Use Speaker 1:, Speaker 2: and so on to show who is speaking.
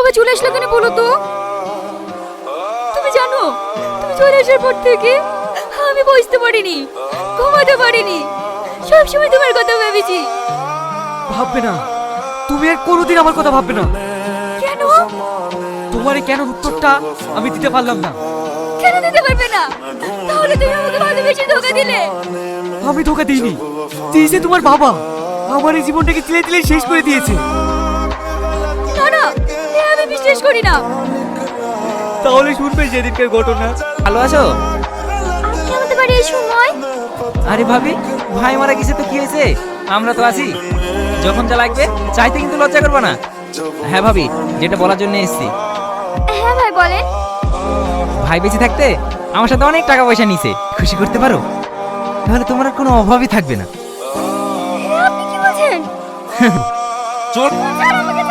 Speaker 1: আবার চলে আসলে কেন বলো তো? তুমি জানো, তুমি চলে আসার পর থেকে আমি বুঝতে পারিনি, ঘুমাতে পারিনি, সবসময় তোমার কথা ভেবেছি।
Speaker 2: ভাববে না, তুমি আর কোনোদিন আমার কথা ভাববে না।
Speaker 1: কেন?
Speaker 2: তোমার এই কেন উত্তরটা আমি দিতে পারলাম না।
Speaker 1: কেন দিতে পারবে না? তাহলে তুমি আমাকে ভালোবেসে ধোকা দিলে।
Speaker 2: আমি ধোকা দিইনি, দিয়েছে তোমার বাবা। আমার এই জীবনটাকে তিলে তিলে শেষ করে দিয়েছে।
Speaker 1: না না, এ আমি বিশ্বাস করি না।
Speaker 2: তাহলে শুনবে সেদিনকার ঘটনা।
Speaker 3: ভালো আছো?
Speaker 1: আপনি আমাদের বাড়ি এই সময়?
Speaker 3: আরে ভাবি, ভাই মারা গেছে তো কি হয়েছে, আমরা তো আছি। যখন যা লাগবে চাইতে কিন্তু লজ্জা করবে না। হ্যাঁ ভাবি, যেটা বলার জন্য এসেছি,
Speaker 1: হ্যাঁ ভাই বলেন।
Speaker 3: ভাই বেঁচে থাকতে আমার সাথে অনেক টাকা পয়সা নিছে, খুশি করতে পারো? তাহলে তোমার আর কোনো অভাবই থাকবে না।
Speaker 1: আপনি কি বলছেন?
Speaker 3: চল।
Speaker 1: স্যার আমাকে